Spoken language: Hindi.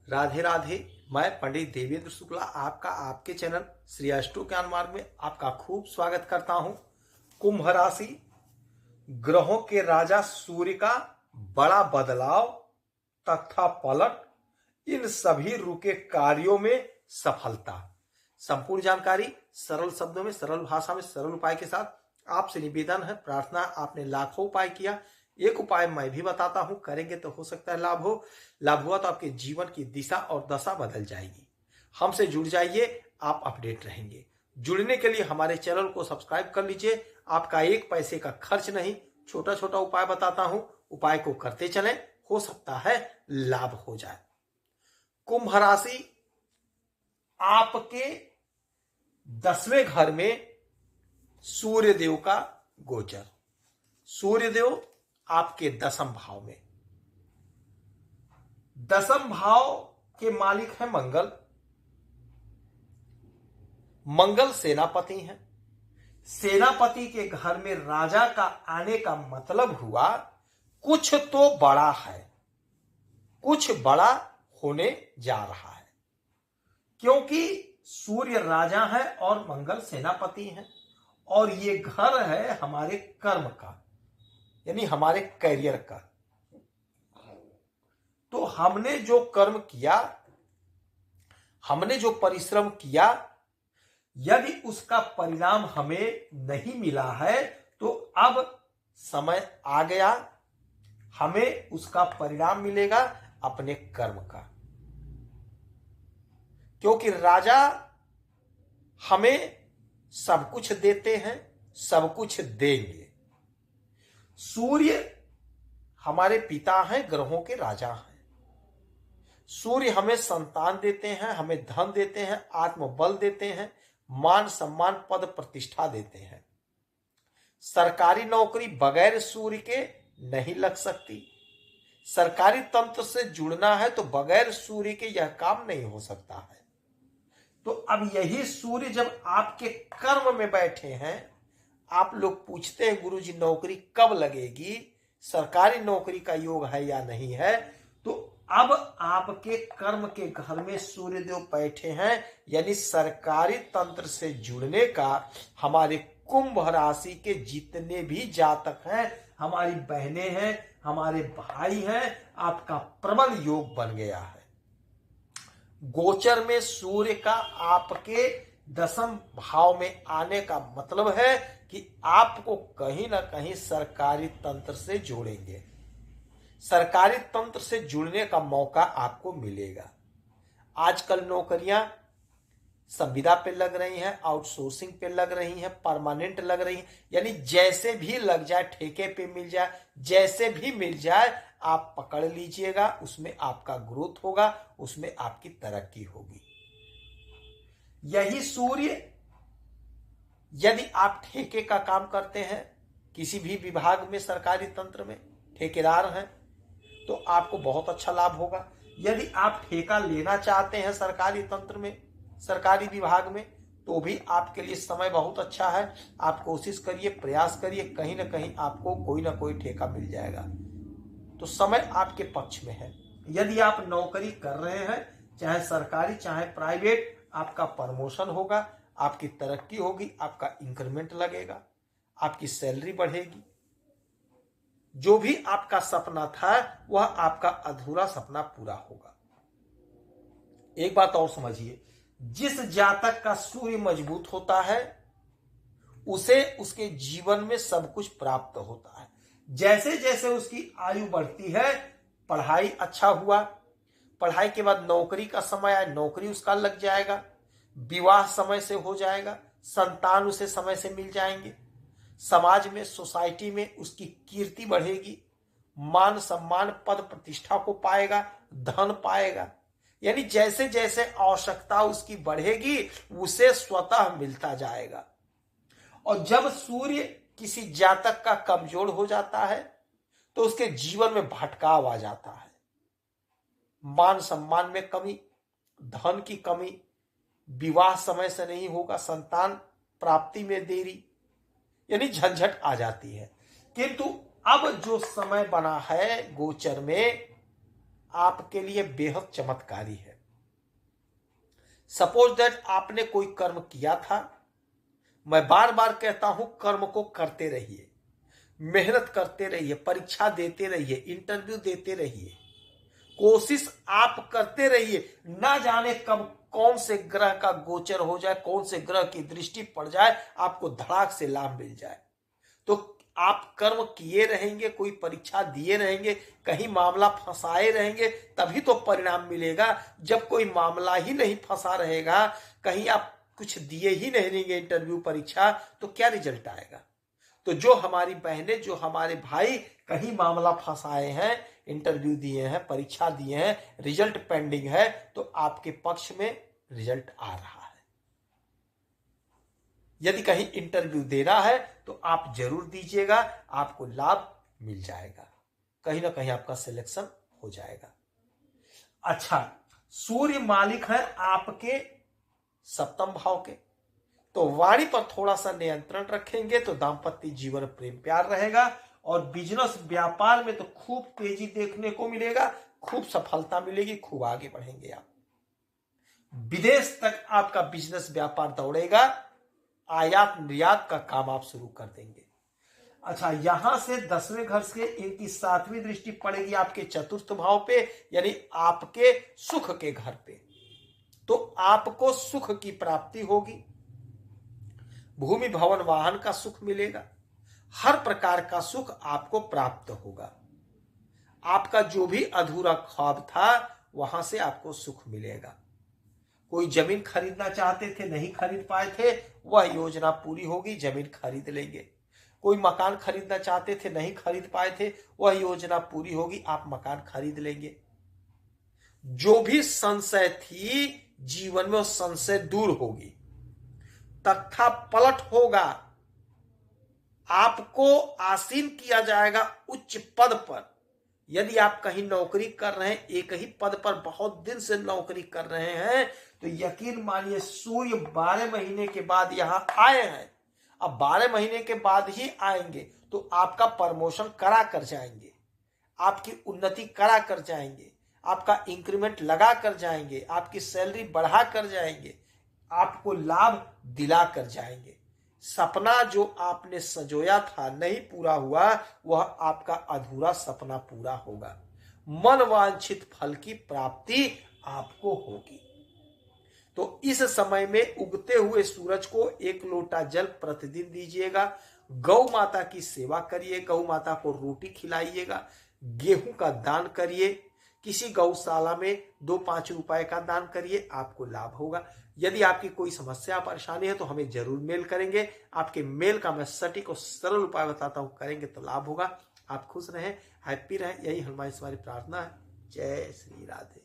राधे राधे। मैं पंडित देवेंद्र शुक्ला आपका आपके चैनल श्री अष्टो ज्ञान मार्ग में आपका खूब स्वागत करता हूं। कुंभ राशि, ग्रहों के राजा सूर्य का बड़ा बदलाव तथा पलट, इन सभी रुके कार्यों में सफलता। संपूर्ण जानकारी सरल शब्दों में, सरल भाषा में, सरल उपाय के साथ आपसे निवेदन है, प्रार्थना। आपने लाखों उपाय किया, एक उपाय मैं भी बताता हूं, करेंगे तो हो सकता है लाभ हो। लाभ हुआ तो आपके जीवन की दिशा और दशा बदल जाएगी। हमसे जुड़ जाइए, आप अपडेट रहेंगे। जुड़ने के लिए हमारे चैनल को सब्सक्राइब कर लीजिए। आपका एक पैसे का खर्च नहीं, छोटा छोटा उपाय बताता हूं, उपाय को करते चलें, हो सकता है लाभ हो जाए। कुंभ राशि, आपके 10वें घर में सूर्यदेव का गोचर। सूर्यदेव आपके 10म भाव में, 10म भाव के मालिक है मंगल। मंगल सेनापति हैं। सेनापति के घर में राजा का आने का मतलब हुआ कुछ तो बड़ा है, कुछ बड़ा होने जा रहा है, क्योंकि सूर्य राजा है और मंगल सेनापति हैं। और ये घर है हमारे कर्म का, यानी हमारे करियर का। तो हमने जो कर्म किया, हमने जो परिश्रम किया, यदि उसका परिणाम हमें नहीं मिला है तो अब समय आ गया, हमें उसका परिणाम मिलेगा अपने कर्म का। क्योंकि राजा हमें सब कुछ देते हैं, सब कुछ देंगे। सूर्य हमारे पिता हैं, ग्रहों के राजा हैं। सूर्य हमें संतान देते हैं, हमें धन देते हैं, आत्मबल देते हैं, मान सम्मान पद प्रतिष्ठा देते हैं। सरकारी नौकरी बगैर सूर्य के नहीं लग सकती। सरकारी तंत्र से जुड़ना है तो बगैर सूर्य के यह काम नहीं हो सकता है। तो अब यही सूर्य जब आपके कर्म में बैठे हैं, आप लोग पूछते हैं गुरुजी नौकरी कब लगेगी, सरकारी नौकरी का योग है या नहीं है। तो अब आपके कर्म के घर में सूर्यदेव बैठे हैं, यानी सरकारी तंत्र से जुड़ने का हमारे कुंभ राशि के जितने भी जातक हैं, हमारी बहनें हैं, हमारे भाई हैं, आपका प्रबल योग बन गया है। गोचर में सूर्य का आपके 10म भाव में आने का मतलब है कि आपको कहीं ना कहीं सरकारी तंत्र से जोड़ेंगे, सरकारी तंत्र से जुड़ने का मौका आपको मिलेगा। आजकल नौकरियां संविदा पे लग रही हैं, आउटसोर्सिंग पे लग रही हैं, परमानेंट लग रही हैं, यानी जैसे भी लग जाए, ठेके पे मिल जाए, जैसे भी मिल जाए आप पकड़ लीजिएगा। उसमें आपका ग्रोथ होगा, उसमें आपकी तरक्की होगी। यही सूर्य, यदि आप ठेके का काम करते हैं, किसी भी विभाग में, सरकारी तंत्र में ठेकेदार हैं, तो आपको बहुत अच्छा लाभ होगा। यदि आप ठेका लेना चाहते हैं सरकारी तंत्र में, सरकारी विभाग में, तो भी आपके लिए समय बहुत अच्छा है। आप कोशिश करिए, प्रयास करिए, कहीं ना कहीं आपको कोई ना कोई ठेका मिल जाएगा। तो समय आपके पक्ष में है। यदि आप नौकरी कर रहे हैं, चाहे सरकारी चाहे प्राइवेट, आपका प्रमोशन होगा, आपकी तरक्की होगी, आपका इंक्रीमेंट लगेगा, आपकी सैलरी बढ़ेगी। जो भी आपका सपना था वह आपका अधूरा सपना पूरा होगा। एक बात और समझिए, जिस जातक का सूर्य मजबूत होता है उसे उसके जीवन में सब कुछ प्राप्त होता है। जैसे जैसे उसकी आयु बढ़ती है, पढ़ाई अच्छा हुआ, पढ़ाई के बाद नौकरी का समय आए, नौकरी उसका लग जाएगा, विवाह समय से हो जाएगा, संतान उसे समय से मिल जाएंगे, समाज में, सोसाइटी में उसकी कीर्ति बढ़ेगी, मान सम्मान पद प्रतिष्ठा को पाएगा, धन पाएगा। यानी जैसे जैसे आवश्यकता उसकी बढ़ेगी उसे स्वतः मिलता जाएगा। और जब सूर्य किसी जातक का कमजोर हो जाता है तो उसके जीवन में भटकाव आ जाता है, मान सम्मान में कमी, धन की कमी, विवाह समय से नहीं होगा, संतान प्राप्ति में देरी, यानी झंझट आ जाती है। किंतु अब जो समय बना है गोचर में, आपके लिए बेहद चमत्कारी है। सपोज दैट आपने कोई कर्म किया था। मैं बार बार कहता हूं, कर्म को करते रहिए, मेहनत करते रहिए, परीक्षा देते रहिए, इंटरव्यू देते रहिए, कोशिश आप करते रहिए। ना जाने कब कौन से ग्रह का गोचर हो जाए, कौन से ग्रह की दृष्टि पड़ जाए, आपको धड़ाक से लाभ मिल जाए। तो आप कर्म किए रहेंगे, कोई परीक्षा दिए रहेंगे, कहीं मामला फंसाए रहेंगे, तभी तो परिणाम मिलेगा। जब कोई मामला ही नहीं फंसा रहेगा, कहीं आप कुछ दिए ही नहीं रहेंगे इंटरव्यू परीक्षा, तो क्या रिजल्ट आएगा। तो जो हमारी बहनें, जो हमारे भाई कहीं मामला फंसाए हैं, इंटरव्यू दिए हैं, परीक्षा दिए हैं, रिजल्ट पेंडिंग है, तो आपके पक्ष में रिजल्ट आ रहा है। यदि कहीं इंटरव्यू देना है तो आप जरूर दीजिएगा, आपको लाभ मिल जाएगा, कहीं ना कहीं आपका सिलेक्शन हो जाएगा। अच्छा, सूर्य मालिक है आपके सप्तम भाव के, तो वाणी पर थोड़ा सा नियंत्रण रखेंगे तो दाम्पत्य जीवन प्रेम प्यार रहेगा। और बिजनेस व्यापार में तो खूब तेजी देखने को मिलेगा, खूब सफलता मिलेगी, खूब आगे बढ़ेंगे आप। विदेश तक आपका बिजनेस व्यापार दौड़ेगा, आयात निर्यात का काम आप शुरू कर देंगे। अच्छा, यहां से 10वें घर से इनकी 7वीं दृष्टि पड़ेगी आपके चतुर्थ भाव पे, यानी आपके सुख के घर पे। तो आपको सुख की प्राप्ति होगी, भूमि भवन वाहन का सुख मिलेगा, हर प्रकार का सुख आपको प्राप्त होगा। आपका जो भी अधूरा ख्वाब था वहां से आपको सुख मिलेगा। कोई जमीन खरीदना चाहते थे, नहीं खरीद पाए थे, वह योजना पूरी होगी, जमीन खरीद लेंगे। कोई मकान खरीदना चाहते थे, नहीं खरीद पाए थे, वह योजना पूरी होगी, आप मकान खरीद लेंगे। जो भी संशय थी जीवन में, संशय दूर होगी, तख्ता पलट होगा, आपको आसीन किया जाएगा उच्च पद पर। यदि आप कहीं नौकरी कर रहे हैं, एक ही पद पर बहुत दिन से नौकरी कर रहे हैं, तो यकीन मानिए सूर्य 12 महीने के बाद यहां आए हैं, अब 12 महीने के बाद ही आएंगे, तो आपका प्रमोशन करा कर जाएंगे, आपकी उन्नति करा कर जाएंगे, आपका इंक्रीमेंट लगा कर जाएंगे, आपकी सैलरी बढ़ा कर जाएंगे, आपको लाभ दिला कर जाएंगे। सपना जो आपने सजोया था नहीं पूरा हुआ, वह आपका अधूरा सपना पूरा होगा। मन वांछित फल की प्राप्ति आपको होगी। तो इस समय में उगते हुए सूरज को 1 लोटा जल प्रतिदिन दीजिएगा। गौ माता की सेवा करिए, गौ माता को रोटी खिलाइएगा, गेहूं का दान करिए, किसी गौशाला में 2-5 रुपए का दान करिए, आपको लाभ होगा। यदि आपकी कोई समस्या परेशानी है तो हमें जरूर मेल करेंगे, आपके मेल का मैं सटीक और सरल उपाय बताता हूं, करेंगे तो लाभ होगा। आप खुश रहें, हैप्पी रहें, यही हमारी प्रार्थना है। जय श्री राधे।